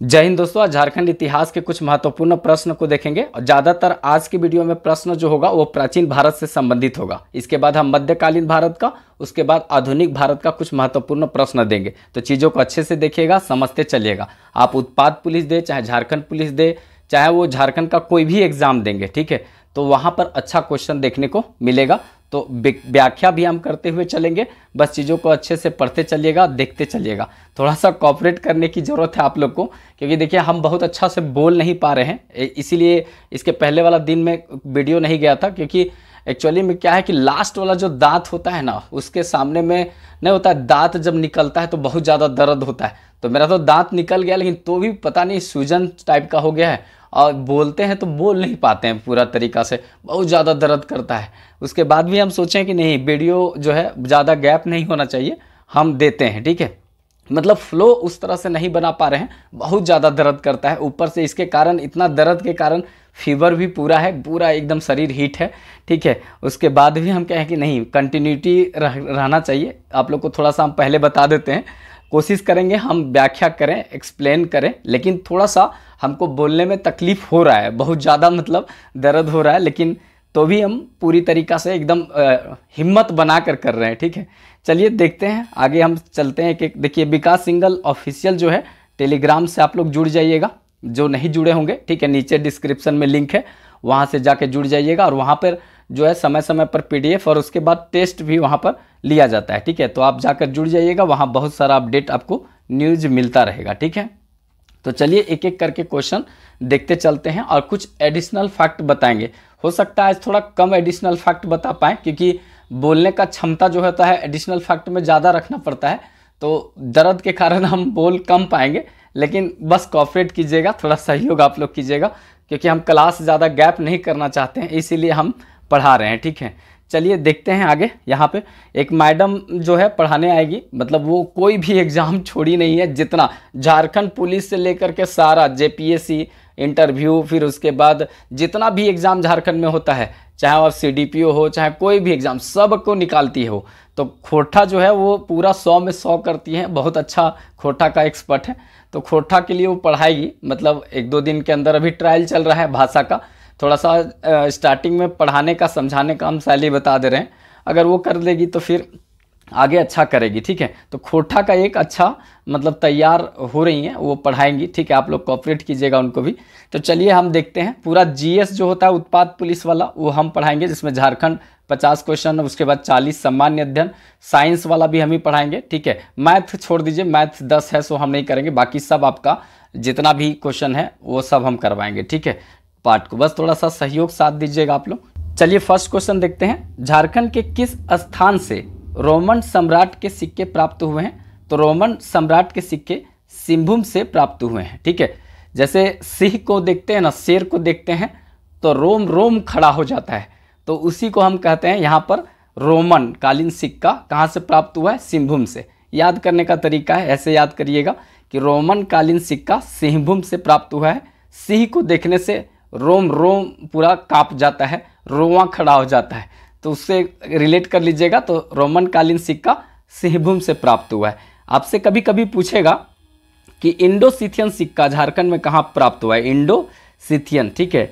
जय हिंद दोस्तों। आज झारखंड इतिहास के कुछ महत्वपूर्ण प्रश्न को देखेंगे और ज़्यादातर आज की वीडियो में प्रश्न जो होगा वो प्राचीन भारत से संबंधित होगा। इसके बाद हम मध्यकालीन भारत का, उसके बाद आधुनिक भारत का कुछ महत्वपूर्ण प्रश्न देंगे। तो चीज़ों को अच्छे से देखिएगा, समझते चलिएगा। आप उत्पाद पुलिस दे, चाहे झारखंड पुलिस दे, चाहे वो झारखंड का कोई भी एग्जाम देंगे, ठीक है, तो वहाँ पर अच्छा क्वेश्चन देखने को मिलेगा। तो व्याख्या भी हम करते हुए चलेंगे, बस चीज़ों को अच्छे से पढ़ते चलिएगा, देखते चलिएगा। थोड़ा सा कॉपरेट करने की ज़रूरत है आप लोग को, क्योंकि देखिए हम बहुत अच्छा से बोल नहीं पा रहे हैं, इसीलिए इसके पहले वाला दिन में वीडियो नहीं गया था। क्योंकि एक्चुअली में क्या है कि लास्ट वाला जो दांत होता है ना, उसके सामने में नहीं होता है, दांत जब निकलता है तो बहुत ज़्यादा दर्द होता है। तो मेरा तो दांत निकल गया, लेकिन तो भी पता नहीं सूजन टाइप का हो गया है, और बोलते हैं तो बोल नहीं पाते हैं पूरा तरीक़ा से, बहुत ज़्यादा दर्द करता है। उसके बाद भी हम सोचें कि नहीं, वीडियो जो है ज़्यादा गैप नहीं होना चाहिए, हम देते हैं, ठीक है। मतलब फ्लो उस तरह से नहीं बना पा रहे हैं, बहुत ज़्यादा दर्द करता है। ऊपर से इसके कारण, इतना दर्द के कारण फीवर भी पूरा है, पूरा एकदम शरीर हीट है, ठीक है। उसके बाद भी हम कहें कि नहीं, कंटिन्यूटी रहना चाहिए। आप लोग को थोड़ा सा हम पहले बता देते हैं, कोशिश करेंगे हम व्याख्या करें, एक्सप्लेन करें, लेकिन थोड़ा सा हमको बोलने में तकलीफ़ हो रहा है, बहुत ज़्यादा मतलब दर्द हो रहा है, लेकिन तो भी हम पूरी तरीक़ा से एकदम हिम्मत बना कर रहे हैं, ठीक है। चलिए देखते हैं आगे, हम चलते हैं। कि देखिए, विकास सिंघल ऑफिशियल जो है टेलीग्राम से आप लोग जुड़ जाइएगा, जो नहीं जुड़े होंगे, ठीक है, नीचे डिस्क्रिप्शन में लिंक है, वहाँ से जाके जुड़ जाइएगा। और वहाँ पर जो है समय समय पर PDF और उसके बाद टेस्ट भी वहाँ पर लिया जाता है, ठीक है। तो आप जाकर जुड़ जाइएगा, वहाँ बहुत सारा अपडेट आपको न्यूज़ मिलता रहेगा, ठीक है। तो चलिए एक एक करके क्वेश्चन देखते चलते हैं और कुछ एडिशनल फैक्ट बताएंगे। हो सकता है आज थोड़ा कम एडिशनल फैक्ट बता पाएँ, क्योंकि बोलने का क्षमता जो होता है एडिशनल फैक्ट में ज़्यादा रखना पड़ता है, तो दर्द के कारण हम बोल कम पाएंगे। लेकिन बस कॉपरेट कीजिएगा, थोड़ा सहयोग आप लोग कीजिएगा, क्योंकि हम क्लास ज़्यादा गैप नहीं करना चाहते हैं, इसीलिए हम पढ़ा रहे हैं, ठीक है। चलिए देखते हैं आगे। यहाँ पे एक मैडम जो है पढ़ाने आएगी, मतलब वो कोई भी एग्ज़ाम छोड़ी नहीं है, जितना झारखंड पुलिस से लेकर के सारा JPSC इंटरव्यू, फिर उसके बाद जितना भी एग्ज़ाम झारखंड में होता है, चाहे वो CDPO हो, चाहे कोई भी एग्ज़ाम, सब को निकालती है वो। तो खोटा जो है वो पूरा 100 में 100 करती है, बहुत अच्छा खोटा का एक्सपर्ट है। तो खोटा के लिए वो पढ़ाएगी, मतलब 1-2 दिन के अंदर। अभी ट्रायल चल रहा है भाषा का, थोड़ा सा स्टार्टिंग में पढ़ाने का, समझाने का हम शैली बता दे रहे हैं। अगर वो कर लेगी तो फिर आगे अच्छा करेगी, ठीक है। तो खोटा का एक अच्छा मतलब तैयार हो रही हैं, वो पढ़ाएंगी, ठीक है। आप लोग कोऑपरेट कीजिएगा उनको भी। तो चलिए हम देखते हैं। पूरा GS जो होता है उत्पाद पुलिस वाला, वो हम पढ़ाएंगे, जिसमें झारखंड 50 क्वेश्चन, उसके बाद 40 सामान्य अध्ययन। साइंस वाला भी हम ही पढ़ाएंगे, ठीक है। मैथ छोड़ दीजिए, मैथ 10 है सो हम नहीं करेंगे, बाकी सब आपका जितना भी क्वेश्चन है वो सब हम करवाएंगे, ठीक है। पार्ट को बस थोड़ा सा सहयोग साथ दीजिएगा आप लोग। चलिए फर्स्ट क्वेश्चन देखते हैं। झारखंड के किस स्थान से रोमन सम्राट के सिक्के प्राप्त हुए हैं? तो रोमन सम्राट के सिक्के सिंहभूम से प्राप्त हुए हैं, ठीक है। जैसे सिंह को देखते हैं ना, शेर को देखते हैं तो रोम रोम खड़ा हो जाता है, तो उसी को हम कहते हैं यहाँ पर रोमन कालीन सिक्का कहाँ से प्राप्त हुआ है? सिंहभूम से। याद करने का तरीका है, ऐसे याद करिएगा कि रोमन कालीन सिक्का सिंहभूम से प्राप्त हुआ है। सिंह को देखने से रोम रोम पूरा कांप जाता है, रोवां खड़ा हो जाता है, तो उससे रिलेट कर लीजिएगा। तो रोमन कालीन सिक्का सिंहभूम से प्राप्त हुआ है। आपसे कभी कभी पूछेगा कि इंडो सिथियन सिक्का झारखंड में कहाँ प्राप्त हुआ है? इंडो सिथियन, ठीक है,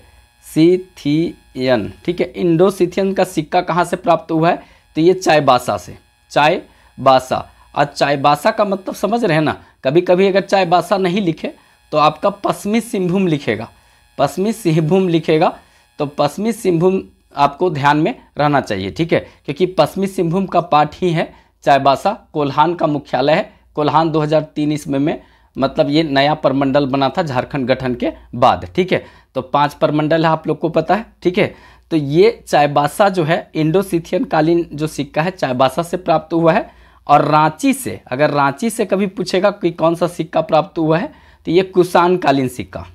सिथियन, ठीक है। इंडो सिथियन का सिक्का कहाँ से प्राप्त हुआ है? तो ये चाईबासा से, चाईबासा। और चाईबासा का मतलब समझ रहे हैं ना। कभी कभी अगर चाईबासा नहीं लिखे तो आपका पश्चिमी सिंहभूम लिखेगा, पश्चिमी सिंहभूम लिखेगा, तो पश्चिमी सिंहभूम आपको ध्यान में रहना चाहिए, ठीक है। क्योंकि पश्चिमी सिंहभूम का पार्ट ही है चाईबासा। कोल्हान का मुख्यालय है। कोल्हान 2003 ईस्वी में, मतलब ये नया प्रमंडल बना था झारखंड गठन के बाद, ठीक है। तो 5 प्रमंडल है, आप लोग को पता है, ठीक है। तो ये चाईबासा जो है, इंडो सिथियन कालीन जो सिक्का है, चाईबासा से प्राप्त हुआ है। और रांची से, अगर रांची से कभी पूछेगा कि कौन सा सिक्का प्राप्त हुआ है, तो ये कुषाण कालीन सिक्का,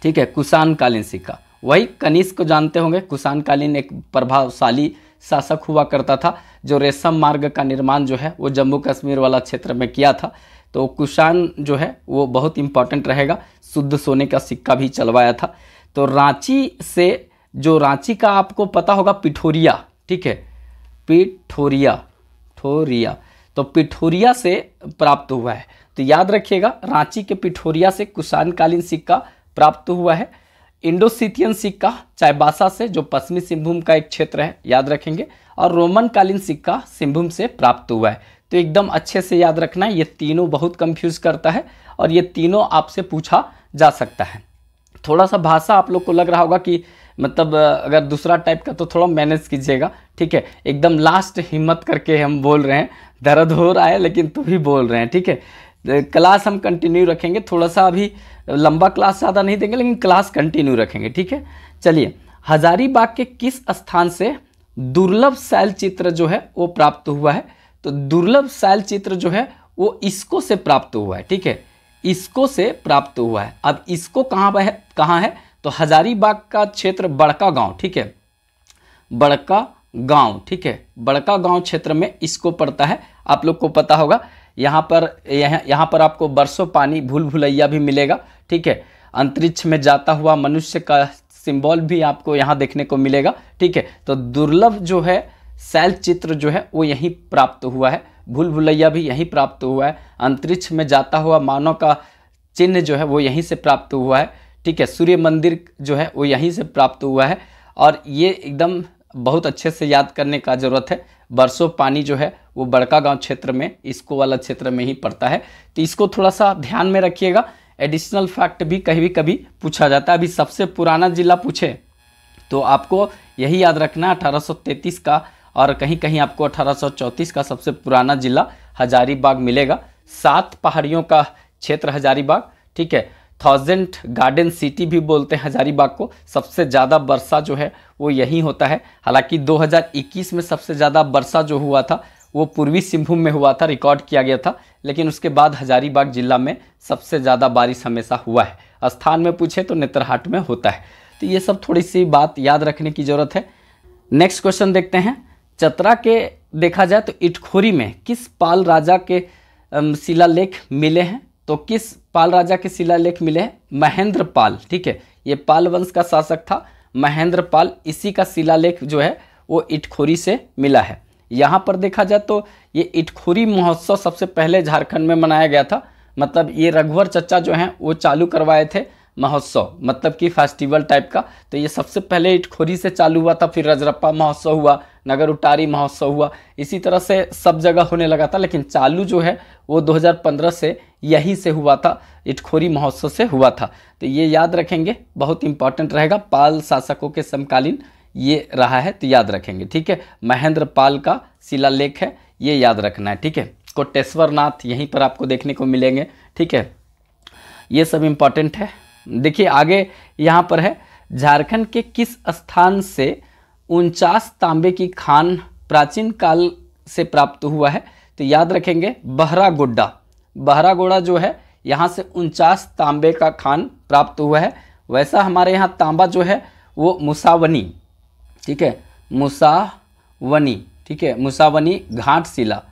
ठीक है, कुषाण कालीन सिक्का। वही कनिष्क को जानते होंगे। कुषाण कालीन एक प्रभावशाली शासक हुआ करता था, जो रेशम मार्ग का निर्माण जो है वो जम्मू कश्मीर वाला क्षेत्र में किया था। तो कुषाण जो है वो बहुत इंपॉर्टेंट रहेगा। शुद्ध सोने का सिक्का भी चलवाया था। तो रांची से, जो रांची का आपको पता होगा पिठोरिया, ठीक है, पिठोरिया, तो पिठोरिया से प्राप्त हुआ है। तो याद रखिएगा, रांची के पिठोरिया से कुषाण कालीन सिक्का प्राप्त हुआ है। इंडोसिथियन सिक्का चाईबासा से, जो पश्चिमी सिंहभूम का एक क्षेत्र है, याद रखेंगे। और रोमन कालीन सिक्का सिंहभूम से प्राप्त हुआ है। तो एकदम अच्छे से याद रखना है, ये तीनों बहुत कंफ्यूज करता है और ये तीनों आपसे पूछा जा सकता है। थोड़ा सा भाषा आप लोग को लग रहा होगा कि मतलब अगर दूसरा टाइप का, तो थोड़ा मैनेज कीजिएगा, ठीक है। एकदम लास्ट हिम्मत करके हम बोल रहे हैं, दर्द हो रहा है लेकिन तो भी बोल रहे हैं, ठीक है। क्लास हम कंटिन्यू रखेंगे, थोड़ा सा अभी लंबा क्लास ज़्यादा नहीं देंगे लेकिन क्लास कंटिन्यू रखेंगे, ठीक है। चलिए, हजारीबाग के किस स्थान से दुर्लभ शैल चित्र जो है वो प्राप्त हुआ है? तो दुर्लभ शैल चित्र जो है वो इसको से प्राप्त हुआ है, ठीक है, इसको से प्राप्त हुआ है। अब इसको कहाँ है? तो हजारीबाग का क्षेत्र बड़का गांव, ठीक है, बड़का गांव, ठीक है, बड़का गांव क्षेत्र में इसको पड़ता है। आप लोग को पता होगा, यहाँ पर आपको बरसों पानी भूल भुलैया भी मिलेगा, ठीक है। अंतरिक्ष में जाता हुआ मनुष्य का सिंबल भी आपको यहाँ देखने को मिलेगा, ठीक है। तो दुर्लभ जो है शैल चित्र जो है वो यहीं प्राप्त हुआ है। भूल भुलैया भी यहीं प्राप्त हुआ है। अंतरिक्ष में जाता हुआ मानव का चिन्ह जो है वो यहीं से प्राप्त हुआ है, ठीक है। सूर्य मंदिर जो है वो यहीं से प्राप्त हुआ है। और ये एकदम बहुत अच्छे से याद करने का ज़रूरत है। बरसों पानी जो है वो बड़का गांव क्षेत्र में, इसको वाला क्षेत्र में ही पड़ता है। तो इसको थोड़ा सा ध्यान में रखिएगा। एडिशनल फैक्ट भी कभी पूछा जाता है। अभी सबसे पुराना जिला पूछे तो आपको यही याद रखना, 1833 का, और कहीं कहीं आपको 1834 का सबसे पुराना जिला हजारीबाग मिलेगा। 7 पहाड़ियों का क्षेत्र हजारीबाग, ठीक है। 1000 गार्डन सिटी भी बोलते हैं हजारीबाग को। सबसे ज़्यादा वर्षा जो है वो यहीं होता है। हालांकि 2021 में सबसे ज़्यादा वर्षा जो हुआ था वो पूर्वी सिंहभूम में हुआ था, रिकॉर्ड किया गया था। लेकिन उसके बाद हजारीबाग जिला में सबसे ज़्यादा बारिश हमेशा हुआ है। स्थान में पूछे तो नेतरहाट में होता है। तो ये सब थोड़ी सी बात याद रखने की ज़रूरत है। नेक्स्ट क्वेश्चन देखते हैं। चतरा के देखा जाए तो इटखोरी में किस पाल राजा के शिलालेख मिले हैं? तो किस पाल राजा के शिलालेख मिले हैं? महेंद्र पाल, ठीक है। ये पाल वंश का शासक था महेंद्र पाल। इसी का शिलालेख जो है वो इटखोरी से मिला है। यहाँ पर देखा जाए तो ये इटखोरी महोत्सव सबसे पहले झारखंड में मनाया गया था। मतलब ये रघुवर चचा जो हैं वो चालू करवाए थे महोत्सव, मतलब कि फेस्टिवल टाइप का। तो ये सबसे पहले इटखोरी से चालू हुआ था, फिर रजरप्पा महोत्सव हुआ, नगर उटारी महोत्सव हुआ, इसी तरह से सब जगह होने लगा था। लेकिन चालू जो है वो 2015 से यहीं से हुआ था, इटखोरी महोत्सव से हुआ था। तो ये याद रखेंगे, बहुत इंपॉर्टेंट रहेगा। पाल शासकों के समकालीन ये रहा है, तो याद रखेंगे, ठीक है। महेंद्र पाल का शिलालेख है, ये याद रखना है, ठीक है। कोटेश्वर नाथ यहीं पर आपको देखने को मिलेंगे, ठीक है। ये सब इम्पॉर्टेंट है। देखिए आगे यहाँ पर है, झारखंड के किस स्थान से 49 तांबे की खान प्राचीन काल से प्राप्त हुआ है? तो याद रखेंगे बहरागोड्डा। बहरागोड़ा जो है यहाँ से 49 तांबे का खान प्राप्त हुआ है। वैसा हमारे यहाँ तांबा जो है वो मुसावनी, ठीक है, मुसावनी, ठीक है, मुसावनी घाटशिला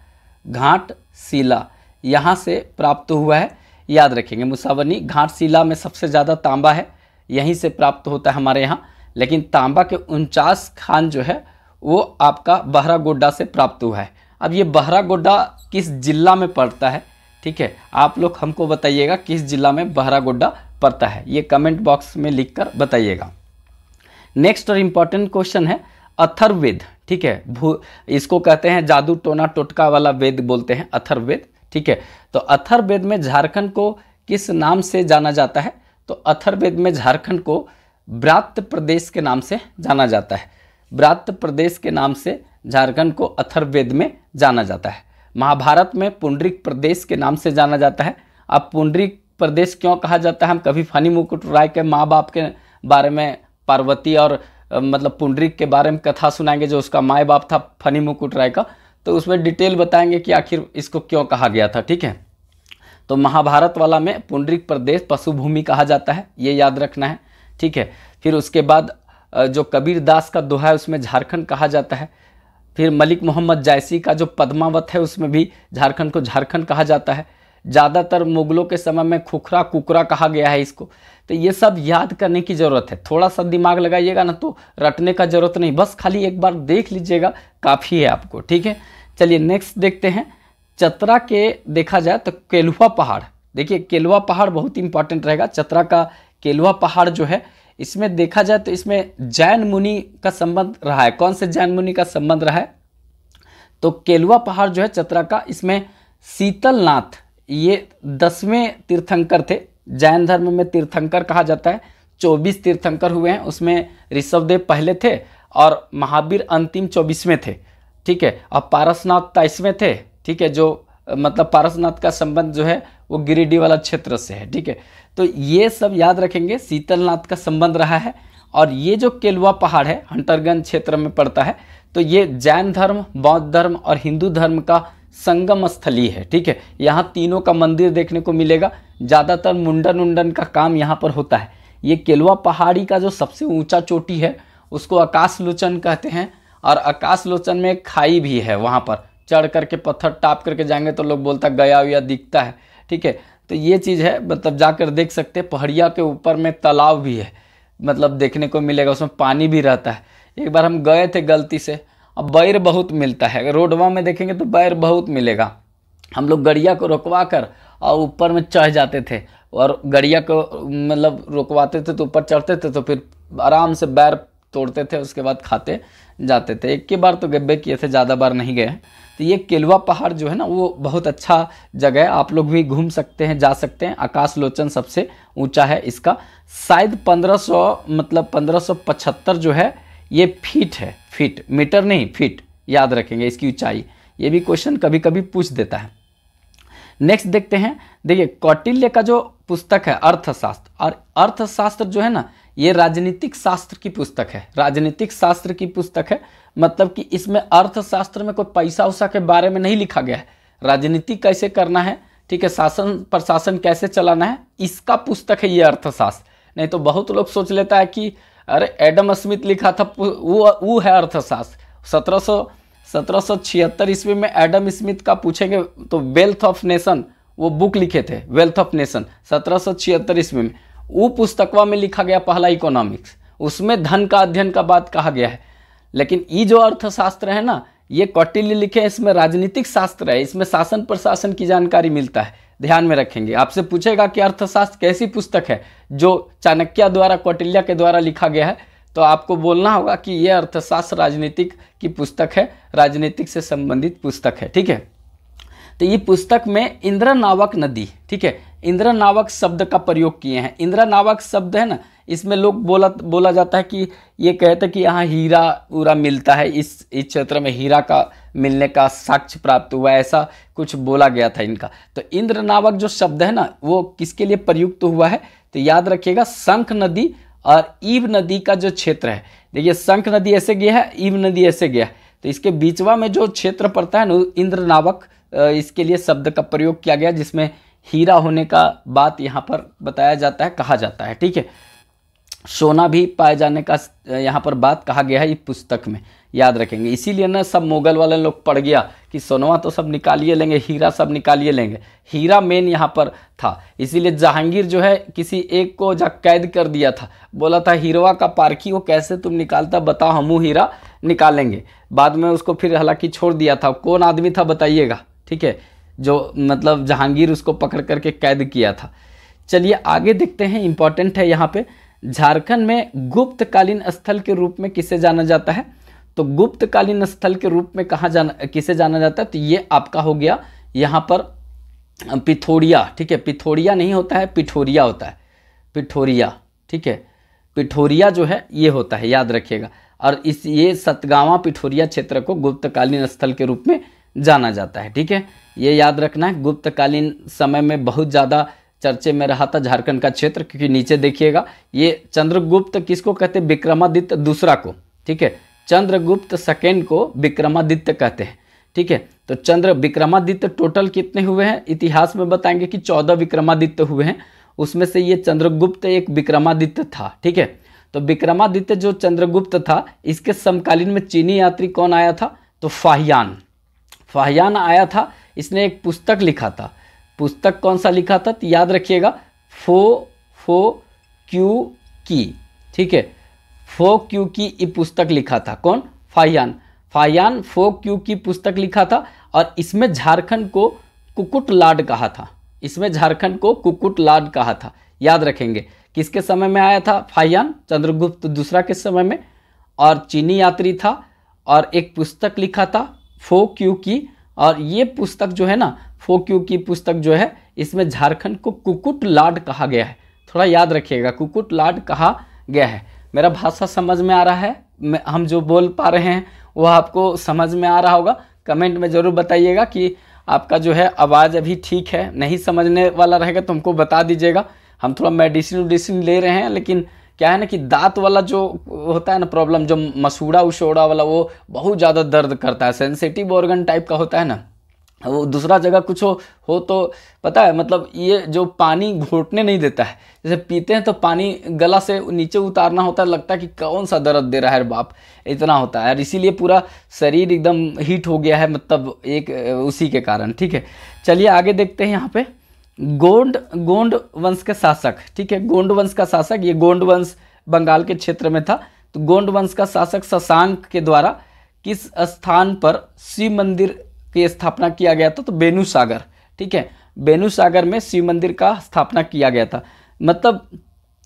यहाँ से प्राप्त हुआ है। याद रखेंगे मुसावनी घाटशिला में सबसे ज़्यादा तांबा है, यहीं से प्राप्त होता है हमारे यहाँ। लेकिन तांबा के 49 खान जो है वो आपका बहरागोड्डा से प्राप्त हुआ है। अब ये बहरागोड्डा किस जिला में पड़ता है, ठीक है, आप लोग हमको बताइएगा किस जिला में बहरागोड्डा पड़ता है, ये कमेंट बॉक्स में लिखकर बताइएगा। नेक्स्ट और इम्पॉर्टेंट क्वेश्चन है अथर्ववेद, ठीक है। इसको कहते हैं जादू टोना टोटका वाला वेद बोलते हैं, अथर्ववेद, ठीक है। तो अथर्ववेद में झारखंड को किस नाम से जाना जाता है? तो अथर्ववेद में झारखंड को ब्रात्य प्रदेश के नाम से जाना जाता है। ब्रात्य प्रदेश के नाम से झारखंड को अथर्ववेद में जाना जाता है। महाभारत में पुंडरीक प्रदेश के नाम से जाना जाता है। अब पुंडरीक प्रदेश क्यों कहा जाता है? हम कभी फनी मुकुट राय के माँ बाप के बारे में, पार्वती और मतलब पुंडरीक के बारे में कथा सुनाएंगे, जो उसका माँ बाप था फनी मुकुट राय का, तो उसमें डिटेल बताएंगे कि आखिर इसको क्यों कहा गया था, ठीक है। तो महाभारत वाला में पुंडरीक प्रदेश पशु भूमि कहा जाता है, ये याद रखना है, ठीक है। फिर उसके बाद जो कबीर दास का दोहा है उसमें झारखंड कहा जाता है। फिर मलिक मोहम्मद जायसी का जो पद्मावत है उसमें भी झारखंड को झारखंड कहा जाता है। ज़्यादातर मुगलों के समय में खुखरा कुकरा कहा गया है इसको। तो ये सब याद करने की ज़रूरत है, थोड़ा सा दिमाग लगाइएगा ना तो रटने का ज़रूरत नहीं, बस खाली एक बार देख लीजिएगा काफ़ी है आपको, ठीक है। चलिए नेक्स्ट देखते हैं। चतरा के देखा जाए तो केलुआ पहाड़, देखिए केलुआ पहाड़ बहुत इंपॉर्टेंट रहेगा। चतरा का केलुआ पहाड़ जो है, इसमें देखा जाए तो इसमें जैन मुनि का संबंध रहा है। कौन से जैन मुनि का संबंध रहा है? तो केलुआ पहाड़ जो है चतरा का, इसमें शीतलनाथ ये 10वें तीर्थंकर थे। जैन धर्म में तीर्थंकर कहा जाता है। 24 तीर्थंकर हुए हैं, उसमें ऋषभदेव पहले थे और महावीर अंतिम 24वें थे, ठीक है। और पारसनाथ 23वें थे, ठीक है। जो मतलब पारसनाथ का संबंध जो है वो गिरिडीह वाला क्षेत्र से है, ठीक है। तो ये सब याद रखेंगे, शीतलनाथ का संबंध रहा है। और ये जो केलुआ पहाड़ है हंटरगंज क्षेत्र में पड़ता है। तो ये जैन धर्म, बौद्ध धर्म और हिंदू धर्म का संगम स्थली है, ठीक है। यहाँ तीनों का मंदिर देखने को मिलेगा। ज़्यादातर मुंडन का काम यहाँ पर होता है। ये केलुआ पहाड़ी का जो सबसे ऊंचा चोटी है उसको आकाशलोचन कहते हैं। और आकाशलोचन में एक खाई भी है, वहाँ पर चढ़ करके पत्थर टाप करके जाएंगे तो लोग बोलता गया हुआ दिखता है, ठीक है। तो ये चीज़ है, मतलब जाकर देख सकते हैं। पहाड़िया के ऊपर में तालाब भी है, मतलब देखने को मिलेगा, उसमें पानी भी रहता है। एक बार हम गए थे गलती से, अब बैर बहुत मिलता है, रोडवा में देखेंगे तो बैर बहुत मिलेगा। हम लोग गड़िया को रोकवा कर और ऊपर में चढ़ जाते थे, और गड़िया को मतलब रोकवाते थे तो ऊपर चढ़ते थे, तो फिर आराम से बैर तोड़ते थे, उसके बाद खाते जाते थे। एक के बार तो गब्बे किए थे, ज़्यादा बार नहीं गए। तो ये केलुआ पहाड़ जो है ना वो बहुत अच्छा जगह है, आप लोग भी घूम सकते हैं, जा सकते हैं। आकाशलोचन सबसे ऊंचा है इसका, शायद 1500 मतलब 1575 जो है ये फीट है, फीट, मीटर नहीं फीट, याद रखेंगे इसकी ऊंचाई। ये भी क्वेश्चन कभी कभी पूछ देता है। नेक्स्ट देखते हैं, देखिए कौटिल्य का जो पुस्तक है अर्थशास्त्र, और अर्थशास्त्र जो है ना ये राजनीतिक शास्त्र की पुस्तक है, राजनीतिक शास्त्र की पुस्तक है। मतलब कि इसमें अर्थशास्त्र में कोई पैसा उसा के बारे में नहीं लिखा गया है, राजनीति कैसे करना है, ठीक है, शासन प्रशासन कैसे चलाना है, इसका पुस्तक है ये अर्थशास्त्र। नहीं तो बहुत लोग सोच लेता है कि अरे एडम स्मिथ लिखा था वो है अर्थशास्त्र। 1776 ईस्वी में एडम स्मिथ का पूछेंगे तो वेल्थ ऑफ नेशन वो बुक लिखे थे, वेल्थ ऑफ नेशन 1776 ईस्वी में। वो पुस्तकवा में लिखा गया पहला इकोनॉमिक्स, उसमें धन का अध्ययन का बात कहा गया है। लेकिन ये जो अर्थशास्त्र है ना ये कौटिल्य लिखे, इसमें राजनीतिक शास्त्र है, इसमें शासन प्रशासन की जानकारी मिलता है, ध्यान में रखेंगे। आपसे पूछेगा कि अर्थशास्त्र कैसी पुस्तक है जो चाणक्य द्वारा कौटिल्य के द्वारा लिखा गया है, तो आपको बोलना होगा कि यह अर्थशास्त्र राजनीतिक की पुस्तक है, राजनीतिक से संबंधित पुस्तक है, ठीक है। तो ये पुस्तक में इंद्रनावक नदी, ठीक है, इंद्रनावक शब्द का प्रयोग किए हैं। इंद्रनावक शब्द है ना, इसमें लोग बोला जाता है कि ये कहते हैं कि यहाँ हीरा पूरा मिलता है, इस क्षेत्र में हीरा का मिलने का साक्ष्य प्राप्त हुआ, ऐसा कुछ बोला गया था इनका। तो इंद्रनावक जो शब्द है ना वो किसके लिए प्रयुक्त हुआ है, तो याद रखिएगा शंख नदी और ईव नदी का जो क्षेत्र है। देखिए शंख नदी ऐसे गया है, ईव नदी ऐसे गया है, तो इसके बीचवा में जो क्षेत्र पड़ता है ना इंद्रनावक, इसके लिए शब्द का प्रयोग किया गया, जिसमें हीरा होने का बात यहाँ पर बताया जाता है, कहा जाता है, ठीक है। सोना भी पाए जाने का यहाँ पर बात कहा गया है इस पुस्तक में, याद रखेंगे। इसीलिए ना सब मुगल वाले लोग पड़ गया कि सोनवा तो सब निकालिए लेंगे, हीरा सब निकालिए लेंगे, हीरा मेन यहाँ पर था। इसीलिए जहांगीर जो है किसी एक को जा कैद कर दिया था, बोला था हीरवा का पारखी हो कैसे तुम निकालता, बताओ हमू हीरा निकालेंगे। बाद में उसको फिर हालांकि छोड़ दिया था, कौन आदमी था बताइएगा, ठीक है, जो मतलब जहांगीर उसको पकड़ करके कैद किया था। चलिए आगे देखते हैं, इंपॉर्टेंट है यहाँ पे। झारखंड में गुप्तकालीन स्थल के रूप में किसे जाना जाता है, तो गुप्तकालीन स्थल के रूप में किसे जाना जाता है, तो ये आपका हो गया यहाँ पर पिथौरिया, ठीक है, पिथौरिया नहीं होता है, पिठोरिया होता है, पिठोरिया, ठीक है, पिठोरिया जो है ये होता है, याद रखिएगा। और ये सतगावा पिठोरिया क्षेत्र को गुप्तकालीन स्थल के रूप में जाना जाता है, ठीक है, ये याद रखना है। गुप्तकालीन समय में बहुत ज़्यादा चर्चे में रहा था झारखंड का क्षेत्र, क्योंकि नीचे देखिएगा ये चंद्रगुप्त किसको कहते हैं, विक्रमादित्य दूसरा को, ठीक है, चंद्रगुप्त सेकेंड को विक्रमादित्य कहते हैं, ठीक है। तो विक्रमादित्य टोटल कितने हुए हैं, इतिहास में बताएंगे कि 14 विक्रमादित्य हुए हैं, उसमें से ये चंद्रगुप्त एक विक्रमादित्य था, ठीक है। तो विक्रमादित्य जो चंद्रगुप्त था, इसके समकालीन में चीनी यात्री कौन आया था, तो फाहियान आया था। इसने एक पुस्तक लिखा था, पुस्तक कौन सा लिखा था, तो याद रखिएगा फो क्यू की, ठीक है, फो क्यू की ये पुस्तक लिखा था, कौन, फाहियान फो क्यू की पुस्तक लिखा था। और इसमें झारखंड को कुकुटलाड कहा था। इसमें झारखंड को कुकुटलाड कहा था, याद रखेंगे। किसके समय में आया था? फाहियान चंद्रगुप्त दूसरा के समय में, और चीनी यात्री था, और एक पुस्तक लिखा था फो क्यू की। और ये पुस्तक जो है ना, फो क्यू की पुस्तक जो है, इसमें झारखंड को कुकुटलाड कहा गया है। थोड़ा याद रखिएगा, कुकुटलाड कहा गया है। मेरा भाषा समझ में आ रहा है? हम जो बोल पा रहे हैं वो आपको समझ में आ रहा होगा। कमेंट में ज़रूर बताइएगा कि आपका जो है आवाज़ अभी ठीक है। नहीं समझने वाला रहेगा तो हमको बता दीजिएगा। हम थोड़ा मेडिसिन ले रहे हैं, लेकिन क्या है ना कि दांत वाला जो होता है ना प्रॉब्लम, जो मसूड़ा उसूड़ा वाला, वो बहुत ज़्यादा दर्द करता है। सेंसिटिव ऑर्गन टाइप का होता है ना, वो दूसरा जगह कुछ हो तो पता है, मतलब ये जो पानी घोटने नहीं देता है। जैसे पीते हैं तो पानी गला से नीचे उतारना होता है, लगता है कि कौन सा दर्द दे रहा है बाप, इतना होता है। और इसीलिए पूरा शरीर एकदम हीट हो गया है, मतलब एक उसी के कारण। ठीक है, चलिए आगे देखते हैं। यहाँ पे गोंड वंश के शासक, ठीक है, गोंड वंश का शासक, ये गोंड वंश बंगाल के क्षेत्र में था। तो गोंड वंश का शासक शशांक के द्वारा किस स्थान पर शिव मंदिर की स्थापना किया गया था? तो बेनुसागर। ठीक है, बेनुसागर में शिव मंदिर का स्थापना किया गया था। मतलब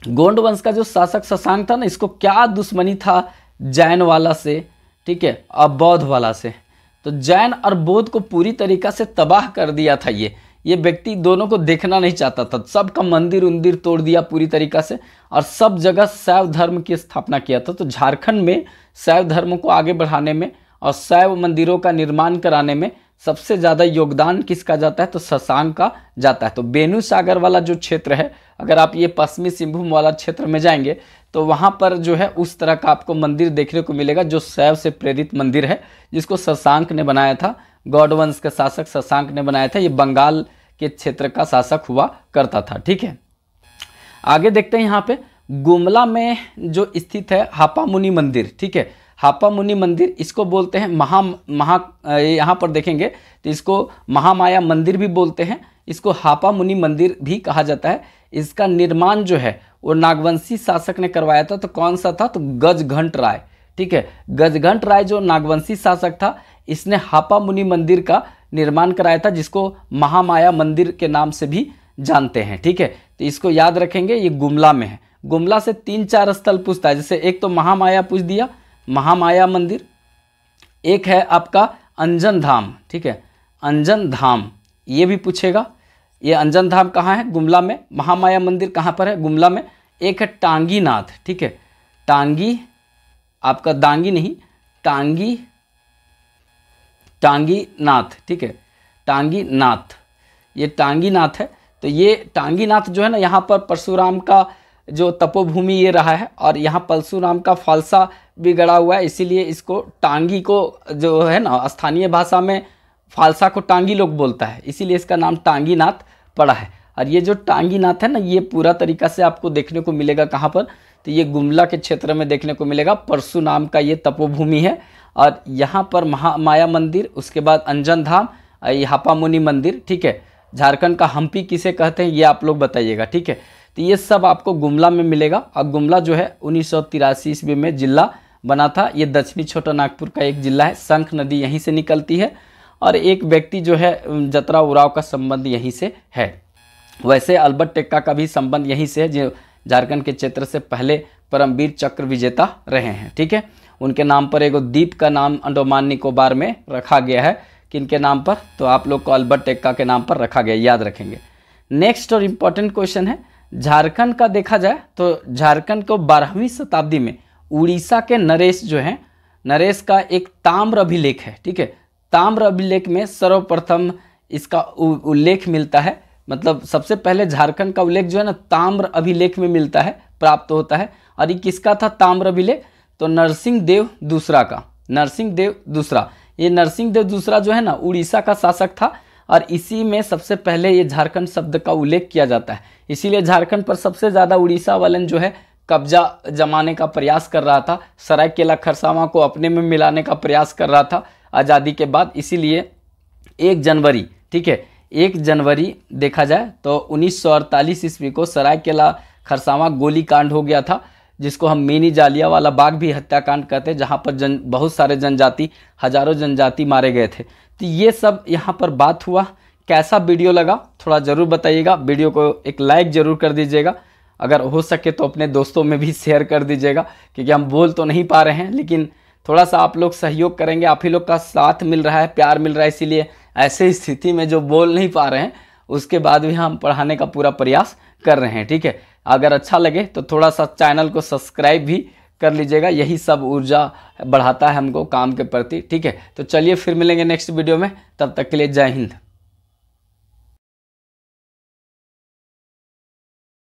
गोंड वंश का जो शासक शशांक था ना, इसको क्या दुश्मनी था जैन वाला से, ठीक है, और बौद्ध वाला से। तो जैन और बौद्ध को पूरी तरीक़ा से तबाह कर दिया था। ये व्यक्ति दोनों को देखना नहीं चाहता था। सबका मंदिर उंदिर तोड़ दिया पूरी तरीक़ा से, और सब जगह शैव धर्म की स्थापना किया था। तो झारखंड में शैव धर्म को आगे बढ़ाने में और शैव मंदिरों का निर्माण कराने में सबसे ज़्यादा योगदान किसका जाता है? तो शशांक का जाता है। तो बेनुसागर वाला जो क्षेत्र है, अगर आप ये पश्चिमी सिंहभूम वाला क्षेत्र में जाएंगे तो वहाँ पर जो है उस तरह का आपको मंदिर देखने को मिलेगा, जो शैव से प्रेरित मंदिर है, जिसको शशांक ने बनाया था। गौड़ वंश के शासक शशांक ने बनाया था। ये बंगाल के क्षेत्र का शासक हुआ करता था। ठीक है, आगे देखते हैं। यहाँ पे गुमला में जो स्थित है हापामुनि मंदिर, ठीक है, हापामुनि मंदिर, इसको बोलते हैं यहाँ पर देखेंगे तो इसको महामाया मंदिर भी बोलते हैं, इसको हापामुनि मंदिर भी कहा जाता है। इसका निर्माण जो है वो नागवंशी शासक ने करवाया था। तो कौन सा था? तो गजघंट राय। ठीक है, गजघंट राय जो नागवंशी शासक था, इसने हापामुनि मंदिर का निर्माण कराया था, जिसको महामाया मंदिर के नाम से भी जानते हैं। ठीक है, तो इसको याद रखेंगे। ये गुमला में है। गुमला से 3-4 स्थल पूछता है, जैसे एक तो महामाया पूछ दिया, महामाया मंदिर, एक है आपका अंजन धाम। ठीक है, अंजन धाम ये भी पूछेगा। ये अंजन धाम कहाँ है? गुमला में। महामाया मंदिर कहाँ पर है? गुमला में। एक है टांगी नाथ। ठीक है, टांगी आपका दांगी नहीं, टांगी नाथ। ठीक है, टांगी नाथ, ये टांगी नाथ है। तो ये टांगी नाथ जो है ना, यहाँ पर परशुराम का जो तपोभूमि ये रहा है, और यहाँ परशुराम का फालसा भी गड़ा हुआ है, इसीलिए इसको टांगी को जो है ना, स्थानीय भाषा में फालसा को टांगी लोग बोलता है, इसीलिए इसका नाम टांगी नाथ पड़ा है। और ये जो टांगी नाथ है ना, ये पूरा तरीका से आपको देखने को मिलेगा कहाँ पर? तो ये गुमला के क्षेत्र में देखने को मिलेगा। परशुराम का ये तपोभूमि है, और यहाँ पर महामाया मंदिर, उसके बाद अंजन धाम, हापामुनि मंदिर। ठीक है, झारखंड का हम्पी किसे कहते हैं ये आप लोग बताइएगा। ठीक है, तो ये सब आपको गुमला में मिलेगा। और गुमला जो है 1983 ईस्वी में जिला बना था। ये दक्षिणी छोटा नागपुर का एक जिला है। शंख नदी यहीं से निकलती है, और एक व्यक्ति जो है जतरा उराव का संबंध यहीं से है। वैसे अल्बर्ट टेक्का का भी संबंध यहीं से है, जो झारखंड के क्षेत्र से पहले परमवीर चक्र विजेता रहे हैं। ठीक है, उनके नाम पर एक द्वीप का नाम अंडमान निकोबार में रखा गया है। किनके नाम पर? तो आप लोग को अल्बर्ट टेक्का के नाम पर रखा गया, याद रखेंगे। नेक्स्ट और इम्पॉर्टेंट क्वेश्चन है, झारखंड का देखा जाए तो झारखंड को 12वीं शताब्दी में उड़ीसा के नरेश जो हैं, नरेश का एक ताम्र अभिलेख है। ठीक है, ताम्र अभिलेख में सर्वप्रथम इसका उल्लेख मिलता है। मतलब सबसे पहले झारखंड का उल्लेख जो है ना, ताम्र अभिलेख में मिलता है, प्राप्त होता है। और ये किसका था ताम्र अभिलेख? तो नरसिंह देव दूसरा का। नरसिंह देव दूसरा, ये नरसिंह देव दूसरा जो है ना, उड़ीसा का शासक था, और इसी में सबसे पहले ये झारखंड शब्द का उल्लेख किया जाता है। इसीलिए झारखंड पर सबसे ज़्यादा उड़ीसा वालन जो है कब्जा जमाने का प्रयास कर रहा था, सरायकेला खरसावां को अपने में मिलाने का प्रयास कर रहा था आज़ादी के बाद। इसीलिए 1 जनवरी, ठीक है, 1 जनवरी देखा जाए तो 1948 ईस्वी को सरायकेला खरसावां गोली कांड हो गया था, जिसको हम मिनी जालियांवाला बाग भी हत्याकांड कहते हैं, जहाँ पर बहुत सारे जनजाति, हजारों जनजाति मारे गए थे। तो ये सब यहाँ पर बात हुआ। कैसा वीडियो लगा थोड़ा ज़रूर बताइएगा। वीडियो को एक लाइक ज़रूर कर दीजिएगा, अगर हो सके तो अपने दोस्तों में भी शेयर कर दीजिएगा, क्योंकि हम बोल तो नहीं पा रहे हैं, लेकिन थोड़ा सा आप लोग सहयोग करेंगे, आप ही लोग का साथ मिल रहा है, प्यार मिल रहा है, इसीलिए ऐसे स्थिति में जो बोल नहीं पा रहे हैं उसके बाद भी हम पढ़ाने का पूरा प्रयास कर रहे हैं। ठीक है, अगर अच्छा लगे तो थोड़ा सा चैनल को सब्सक्राइब भी कर लीजिएगा, यही सब ऊर्जा बढ़ाता है हमको काम के प्रति। ठीक है, तो चलिए फिर मिलेंगे नेक्स्ट वीडियो में, तब तक के लिए जय हिंद।